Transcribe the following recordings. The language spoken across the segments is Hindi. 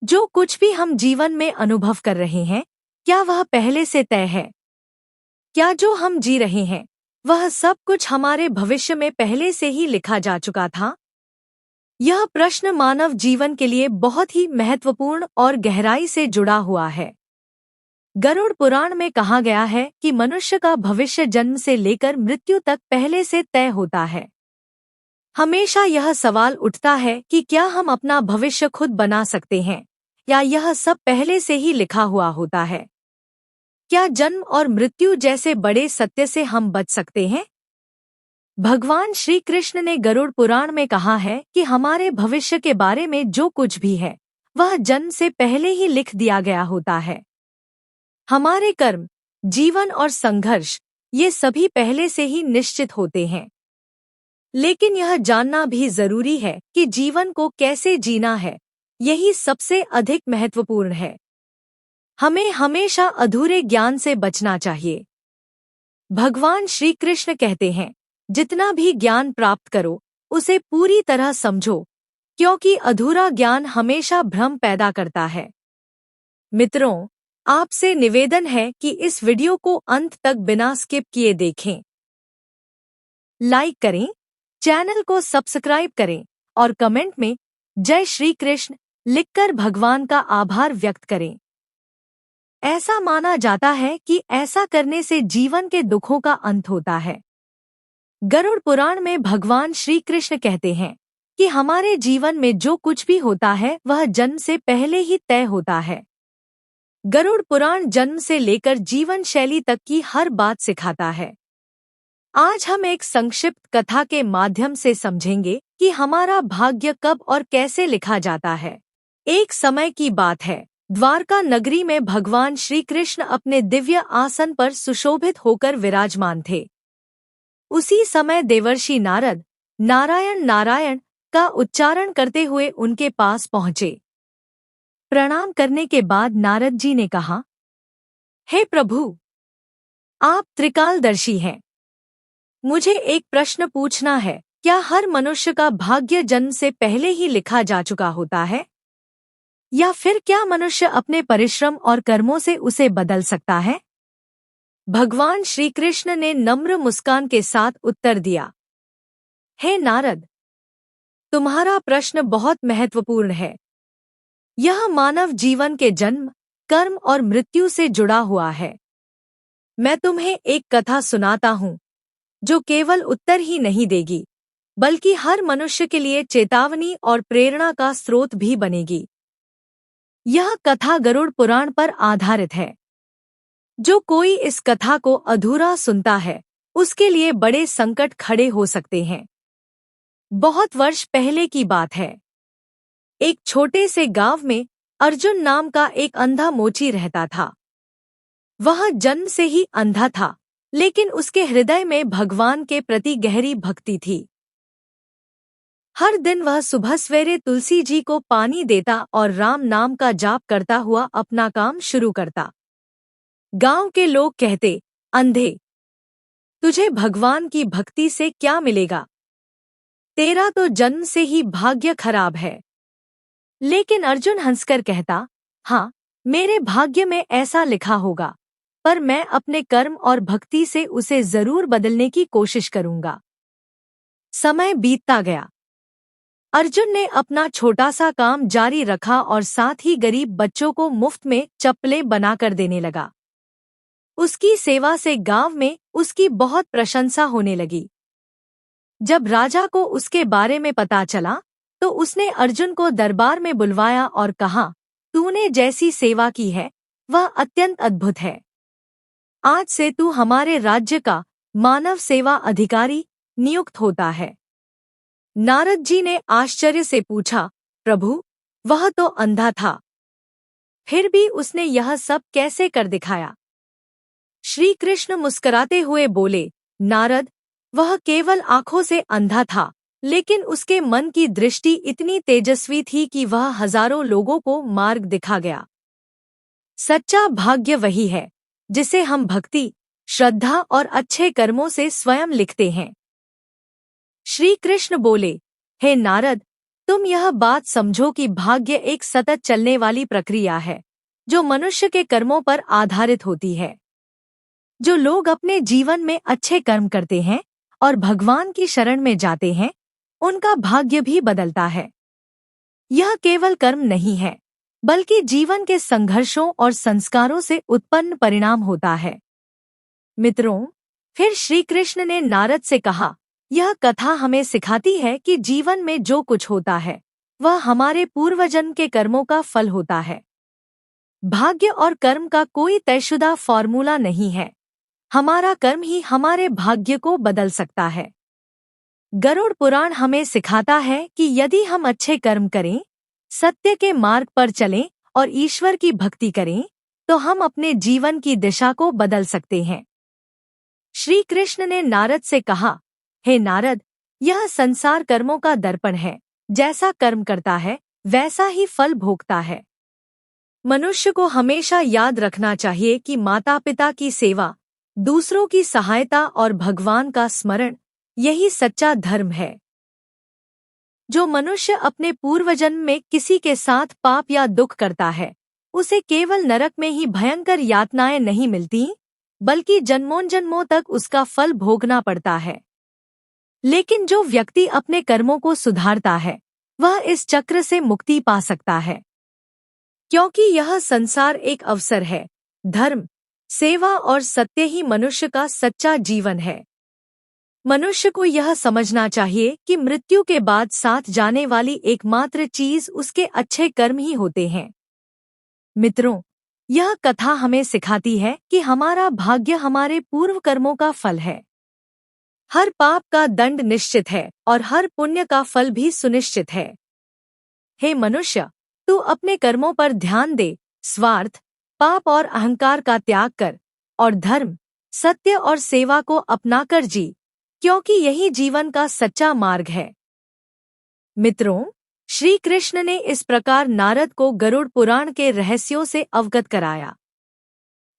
जो कुछ भी हम जीवन में अनुभव कर रहे हैं, क्या वह पहले से तय है? क्या जो हम जी रहे हैं, वह सब कुछ हमारे भविष्य में पहले से ही लिखा जा चुका था? यह प्रश्न मानव जीवन के लिए बहुत ही महत्वपूर्ण और गहराई से जुड़ा हुआ है। गरुड़ पुराण में कहा गया है कि मनुष्य का भविष्य जन्म से लेकर मृत्यु तक पहले से तय होता है। हमेशा यह सवाल उठता है कि क्या हम अपना भविष्य खुद बना सकते हैं, या यह सब पहले से ही लिखा हुआ होता है? क्या जन्म और मृत्यु जैसे बड़े सत्य से हम बच सकते हैं? भगवान श्री कृष्ण ने गरुड़ पुराण में कहा है कि हमारे भविष्य के बारे में जो कुछ भी है, वह जन्म से पहले ही लिख दिया गया होता है। हमारे कर्म, जीवन और संघर्ष, ये सभी पहले से ही निश्चित होते हैं। लेकिन यह जानना भी जरूरी है कि जीवन को कैसे जीना है, यही सबसे अधिक महत्वपूर्ण है। हमें हमेशा अधूरे ज्ञान से बचना चाहिए। भगवान श्री कृष्ण कहते हैं, जितना भी ज्ञान प्राप्त करो, उसे पूरी तरह समझो, क्योंकि अधूरा ज्ञान हमेशा भ्रम पैदा करता है। मित्रों, आपसे निवेदन है कि इस वीडियो को अंत तक बिना स्किप किए देखें। लाइक करें, चैनल को सब्सक्राइब करें और कमेंट में जय श्री कृष्ण लिखकर भगवान का आभार व्यक्त करें। ऐसा माना जाता है कि ऐसा करने से जीवन के दुखों का अंत होता है। गरुड़ पुराण में भगवान श्री कृष्ण कहते हैं कि हमारे जीवन में जो कुछ भी होता है वह जन्म से पहले ही तय होता है। गरुड़ पुराण जन्म से लेकर जीवन शैली तक की हर बात सिखाता है। आज हम एक संक्षिप्त कथा के माध्यम से समझेंगे कि हमारा भाग्य कब और कैसे लिखा जाता है। एक समय की बात है, द्वारका नगरी में भगवान श्री कृष्ण अपने दिव्य आसन पर सुशोभित होकर विराजमान थे। उसी समय देवर्षि नारद नारायण नारायण का उच्चारण करते हुए उनके पास पहुँचे। प्रणाम करने के बाद नारद जी ने कहा, हे प्रभु, आप त्रिकालदर्शी हैं। मुझे एक प्रश्न पूछना है, क्या हर मनुष्य का भाग्य जन्म से पहले ही लिखा जा चुका होता है, या फिर क्या मनुष्य अपने परिश्रम और कर्मों से उसे बदल सकता है? भगवान श्री कृष्ण ने नम्र मुस्कान के साथ उत्तर दिया, हे नारद, तुम्हारा प्रश्न बहुत महत्वपूर्ण है। यह मानव जीवन के जन्म, कर्म और मृत्यु से जुड़ा हुआ है। मैं तुम्हें एक कथा सुनाता हूँ, जो केवल उत्तर ही नहीं देगी, बल्कि हर मनुष्य के लिए चेतावनी और प्रेरणा का स्रोत भी बनेगी। यह कथा गरुड़ पुराण पर आधारित है। जो कोई इस कथा को अधूरा सुनता है, उसके लिए बड़े संकट खड़े हो सकते हैं। बहुत वर्ष पहले की बात है। एक छोटे से गांव में अर्जुन नाम का एक अंधा मोची रहता था। वह जन्म से ही अंधा था, लेकिन उसके हृदय में भगवान के प्रति गहरी भक्ति थी। हर दिन वह सुबह सवेरे तुलसी जी को पानी देता और राम नाम का जाप करता हुआ अपना काम शुरू करता। गांव के लोग कहते, अंधे, तुझे भगवान की भक्ति से क्या मिलेगा? तेरा तो जन्म से ही भाग्य खराब है। लेकिन अर्जुन हंसकर कहता, हाँ, मेरे भाग्य में ऐसा लिखा होगा, पर मैं अपने कर्म और भक्ति से उसे जरूर बदलने की कोशिश करूंगा। समय बीतता गया। अर्जुन ने अपना छोटा सा काम जारी रखा और साथ ही गरीब बच्चों को मुफ्त में चप्पलें बनाकर देने लगा। उसकी सेवा से गांव में उसकी बहुत प्रशंसा होने लगी। जब राजा को उसके बारे में पता चला, तो उसने अर्जुन को दरबार में बुलवाया और कहा, तूने जैसी सेवा की है, वह अत्यंत अद्भुत है। आज से तू हमारे राज्य का मानव सेवा अधिकारी नियुक्त होता है। नारद जी ने आश्चर्य से पूछा, प्रभु, वह तो अंधा था, फिर भी उसने यह सब कैसे कर दिखाया? श्री कृष्ण मुस्कुराते हुए बोले, नारद, वह केवल आंखों से अंधा था, लेकिन उसके मन की दृष्टि इतनी तेजस्वी थी कि वह हजारों लोगों को मार्ग दिखा गया। सच्चा भाग्य वही है जिसे हम भक्ति, श्रद्धा और अच्छे कर्मों से स्वयं लिखते हैं। श्री कृष्ण बोले, हे नारद, तुम यह बात समझो कि भाग्य एक सतत चलने वाली प्रक्रिया है जो मनुष्य के कर्मों पर आधारित होती है। जो लोग अपने जीवन में अच्छे कर्म करते हैं और भगवान की शरण में जाते हैं, उनका भाग्य भी बदलता है। यह केवल कर्म नहीं है, बल्कि जीवन के संघर्षों और संस्कारों से उत्पन्न परिणाम होता है। मित्रों, फिर श्री कृष्ण ने नारद से कहा, यह कथा हमें सिखाती है कि जीवन में जो कुछ होता है वह हमारे पूर्वजन्म के कर्मों का फल होता है। भाग्य और कर्म का कोई तयशुदा फॉर्मूला नहीं है। हमारा कर्म ही हमारे भाग्य को बदल सकता है। गरुड़ पुराण हमें सिखाता है कि यदि हम अच्छे कर्म करें, सत्य के मार्ग पर चलें और ईश्वर की भक्ति करें, तो हम अपने जीवन की दिशा को बदल सकते हैं। श्री कृष्ण ने नारद से कहा, हे नारद, यह संसार कर्मों का दर्पण है। जैसा कर्म करता है वैसा ही फल भोगता है। मनुष्य को हमेशा याद रखना चाहिए कि माता पिता की सेवा, दूसरों की सहायता और भगवान का स्मरण, यही सच्चा धर्म है। जो मनुष्य अपने पूर्वजन्म में किसी के साथ पाप या दुख करता है, उसे केवल नरक में ही भयंकर यातनाएं नहीं मिलती, बल्कि जन्मों जन्मों तक उसका फल भोगना पड़ता है। लेकिन जो व्यक्ति अपने कर्मों को सुधारता है, वह इस चक्र से मुक्ति पा सकता है। क्योंकि यह संसार एक अवसर है। धर्म, सेवा और सत्य ही मनुष्य का सच्चा जीवन है। मनुष्य को यह समझना चाहिए कि मृत्यु के बाद साथ जाने वाली एकमात्र चीज उसके अच्छे कर्म ही होते हैं। मित्रों, यह कथा हमें सिखाती है कि हमारा भाग्य हमारे पूर्व कर्मों का फल है। हर पाप का दंड निश्चित है और हर पुण्य का फल भी सुनिश्चित है। हे मनुष्य, तू अपने कर्मों पर ध्यान दे, स्वार्थ, पाप और अहंकार का त्याग कर और धर्म, सत्य और सेवा को अपनाकर जी, क्योंकि यही जीवन का सच्चा मार्ग है। मित्रों, श्री कृष्ण ने इस प्रकार नारद को गरुड़ पुराण के रहस्यों से अवगत कराया।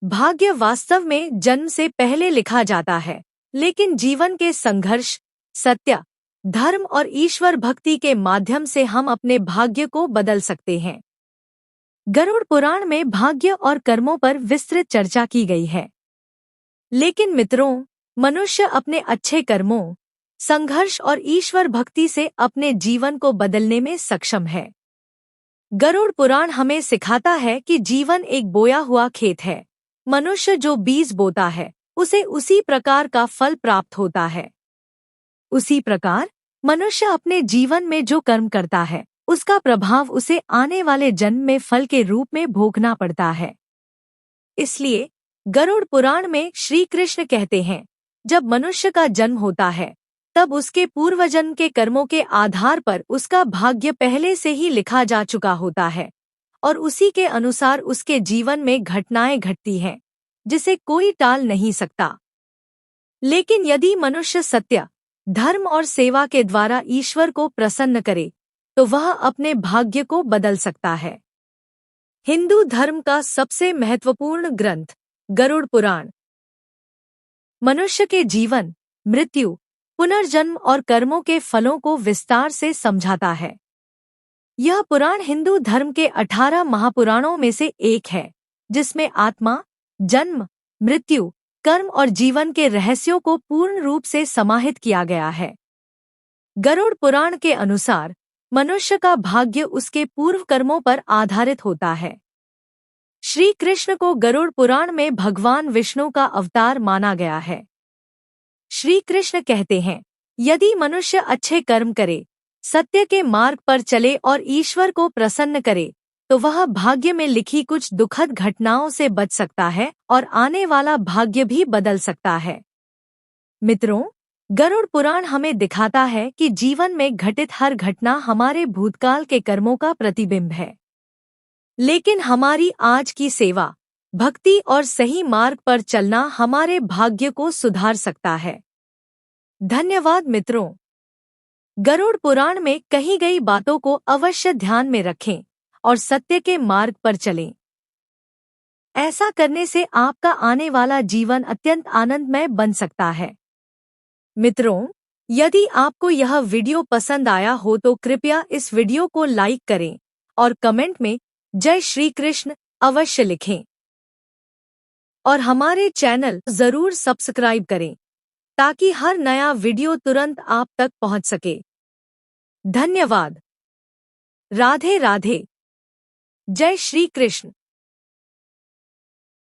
भाग्य वास्तव में जन्म से पहले लिखा जाता है, लेकिन जीवन के संघर्ष, सत्य, धर्म और ईश्वर भक्ति के माध्यम से हम अपने भाग्य को बदल सकते हैं। गरुड़ पुराण में भाग्य और कर्मों पर विस्तृत चर्चा की गई है। लेकिन मित्रों, मनुष्य अपने अच्छे कर्मों, संघर्ष और ईश्वर भक्ति से अपने जीवन को बदलने में सक्षम है। गरुड़ पुराण हमें सिखाता है कि जीवन एक बोया हुआ खेत है। मनुष्य जो बीज बोता है, उसे उसी प्रकार का फल प्राप्त होता है। उसी प्रकार मनुष्य अपने जीवन में जो कर्म करता है, उसका प्रभाव उसे आने वाले जन्म में फल के रूप में भोगना पड़ता है। इसलिए गरुड़ पुराण में श्री कृष्ण कहते हैं, जब मनुष्य का जन्म होता है, तब उसके पूर्वजन्म के कर्मों के आधार पर उसका भाग्य पहले से ही लिखा जा चुका होता है और उसी के अनुसार उसके जीवन में घटनाएं घटती हैं, जिसे कोई टाल नहीं सकता। लेकिन यदि मनुष्य सत्य, धर्म और सेवा के द्वारा ईश्वर को प्रसन्न करे, तो वह अपने भाग्य को बदल सकता है। हिंदू धर्म का सबसे महत्वपूर्ण ग्रंथ गरुड़ पुराण मनुष्य के जीवन, मृत्यु, पुनर्जन्म और कर्मों के फलों को विस्तार से समझाता है। यह पुराण हिंदू धर्म के 18 महापुराणों में से एक है, जिसमें आत्मा, जन्म, मृत्यु, कर्म और जीवन के रहस्यों को पूर्ण रूप से समाहित किया गया है। गरुड़ पुराण के अनुसार मनुष्य का भाग्य उसके पूर्व कर्मों पर आधारित होता है। श्री कृष्ण को गरुड़ पुराण में भगवान विष्णु का अवतार माना गया है। श्री कृष्ण कहते हैं, यदि मनुष्य अच्छे कर्म करे, सत्य के मार्ग पर चले और ईश्वर को प्रसन्न करे, तो वह भाग्य में लिखी कुछ दुखद घटनाओं से बच सकता है और आने वाला भाग्य भी बदल सकता है। मित्रों, गरुड़ पुराण हमें दिखाता है कि जीवन में घटित हर घटना हमारे भूतकाल के कर्मों का प्रतिबिंब है। लेकिन हमारी आज की सेवा, भक्ति और सही मार्ग पर चलना हमारे भाग्य को सुधार सकता है। धन्यवाद मित्रों। गरुड़ पुराण में कही गई बातों को अवश्य ध्यान में रखें और सत्य के मार्ग पर चलें। ऐसा करने से आपका आने वाला जीवन अत्यंत आनंदमय बन सकता है। मित्रों, यदि आपको यह वीडियो पसंद आया हो तो कृपया इस वीडियो को लाइक करें और कमेंट में जय श्री कृष्ण अवश्य लिखें और हमारे चैनल जरूर सब्सक्राइब करें ताकि हर नया वीडियो तुरंत आप तक पहुंच सके। धन्यवाद। राधे राधे। जय श्री कृष्ण।